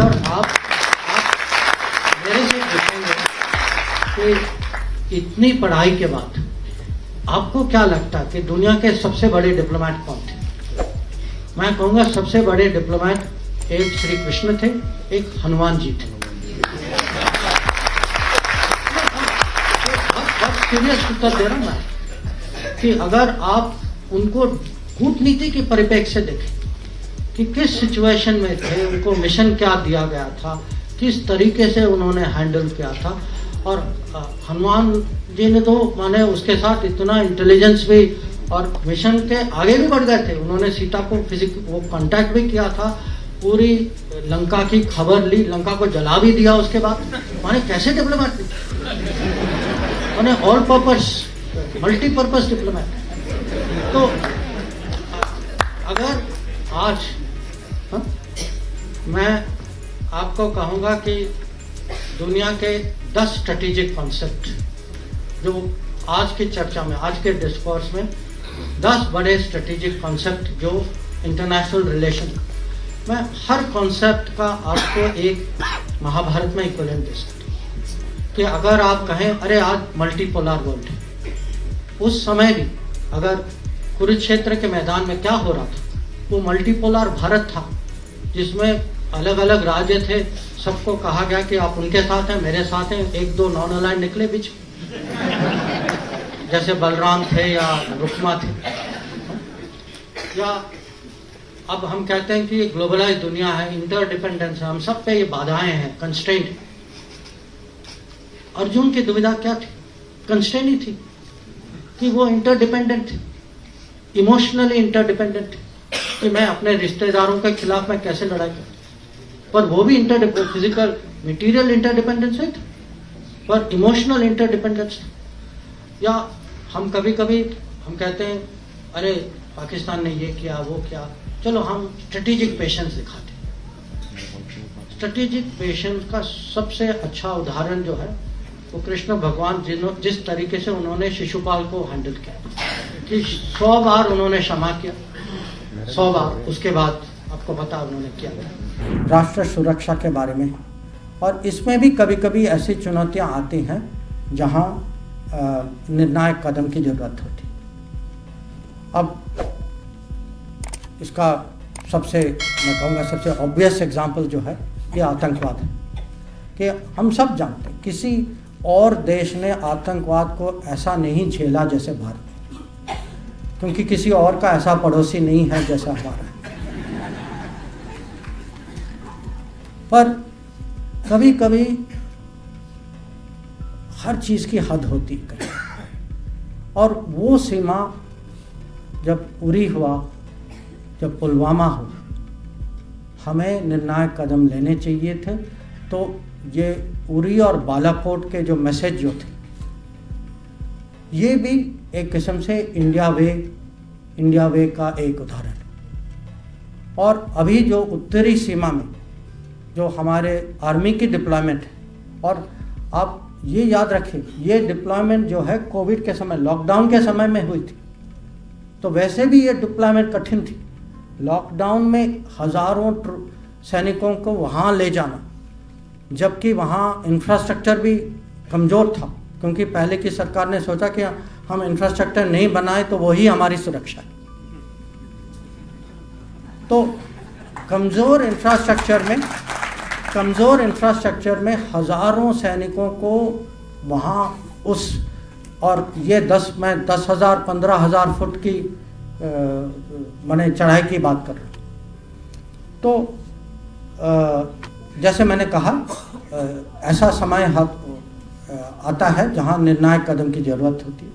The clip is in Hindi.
अगर आप मेरे से पूछेंगे कि इतनी पढ़ाई के बाद आपको क्या लगता है कि दुनिया के सबसे बड़े डिप्लोमेट कौन थे? मैं कहूँगा सबसे बड़े डिप्लोमेट एक श्री कृष्ण थे, एक हनुमान जी थे। बहुत सीरियस उत्तर दे रहा हूँ मैं कि अगर आप उनको कूटनीति के परिप्रेक्ष्य से देखें कि किस सिचुएशन में थे, उनको मिशन क्या दिया गया था, किस तरीके से उन्होंने हैंडल किया था। और हनुमान जी ने तो माने उसके साथ इतना इंटेलिजेंस भी और मिशन के आगे भी बढ़ गए थे। उन्होंने सीता को वो कांटेक्ट भी किया था, पूरी लंका की खबर ली, लंका को जला भी दिया उसके बाद। माने कैसे डिप्लोमेट, माने ऑल पर्पस मल्टीपर्पज डिप्लोमेट। तो अगर आज मैं आपको कहूँगा कि दुनिया के 10 स्ट्रेटेजिक कॉन्सेप्ट जो आज की चर्चा में, आज के डिस्कोर्स में 10 बड़े स्ट्रेटेजिक कॉन्सेप्ट जो इंटरनेशनल रिलेशन, मैं हर कॉन्सेप्ट का आपको एक महाभारत में इक्विवेलेंट दे सकता हूँ कि अगर आप कहें अरे आज मल्टीपोलर वर्ल्ड है, उस समय भी अगर कुरुक्षेत्र के मैदान में क्या हो रहा था, वो मल्टीपोलर भारत था जिसमें अलग अलग राज्य थे। सबको कहा गया कि आप उनके साथ हैं, मेरे साथ हैं। एक दो नॉन अलाइंड निकले बीच, जैसे बलराम थे या रुक्मा थे। या अब हम कहते हैं कि ग्लोबलाइज दुनिया है, इंटरडिपेंडेंस है, हम सब पे ये बाधाएं हैं, कंस्ट्रेंट। अर्जुन की दुविधा क्या थी? कंस्ट्रेंट ही थी कि वो इंटरडिपेंडेंट थे, इमोशनली इंटरडिपेंडेंट थे कि मैं अपने रिश्तेदारों के खिलाफ मैं कैसे लड़ाई करूं। पर वो भी फिजिकल मटेरियल इंटरडिपेंडेंस है, पर इमोशनल इंटरडिपेंडेंस। या हम कभी कभी हम कहते हैं अरे पाकिस्तान ने ये किया वो किया, चलो हम स्ट्रेटेजिक पेशेंस दिखाते हैं। स्ट्रेटेजिक पेशेंस का सबसे अच्छा उदाहरण जो है वो कृष्ण भगवान जिस तरीके से उन्होंने शिशुपाल को हैंडल किया कि 100 बार उन्होंने क्षमा किया, 100 बार, उसके बाद आपको पता उन्होंने क्या किया। राष्ट्र सुरक्षा के बारे में, और इसमें भी कभी कभी ऐसी चुनौतियां आती हैं जहां निर्णायक कदम की जरूरत होती। अब इसका सबसे, मैं कहूँगा सबसे ऑब्वियस एग्जाम्पल जो है ये आतंकवाद है कि हम सब जानते हैं किसी और देश ने आतंकवाद को ऐसा नहीं झेला जैसे भारत, क्योंकि किसी और का ऐसा पड़ोसी नहीं है जैसा हमारा है। पर कभी कभी हर चीज़ की हद होती है, और वो सीमा जब उरी हुआ, जब पुलवामा हुआ, हमें निर्णायक कदम लेने चाहिए थे। तो ये उरी और बालाकोट के जो मैसेज जो थे, ये भी एक किस्म से इंडिया वे का एक उदाहरण। और अभी जो उत्तरी सीमा में जो हमारे आर्मी की डिप्लॉयमेंट है, और आप ये याद रखें ये डिप्लॉयमेंट जो है कोविड के समय, लॉकडाउन के समय में हुई थी। तो वैसे भी ये डिप्लॉयमेंट कठिन थी। लॉकडाउन में हज़ारों सैनिकों को वहाँ ले जाना, जबकि वहाँ इंफ्रास्ट्रक्चर भी कमज़ोर था, क्योंकि पहले की सरकार ने सोचा कि हम इंफ्रास्ट्रक्चर नहीं बनाए तो वही हमारी सुरक्षा है। तो कमज़ोर इंफ्रास्ट्रक्चर में हज़ारों सैनिकों को वहाँ उस, और ये 10,000 15,000 फुट की मैंने चढ़ाई की बात कर रहा हूँ। तो जैसे मैंने कहा ऐसा समय आता है जहाँ निर्णायक कदम की ज़रूरत होती है।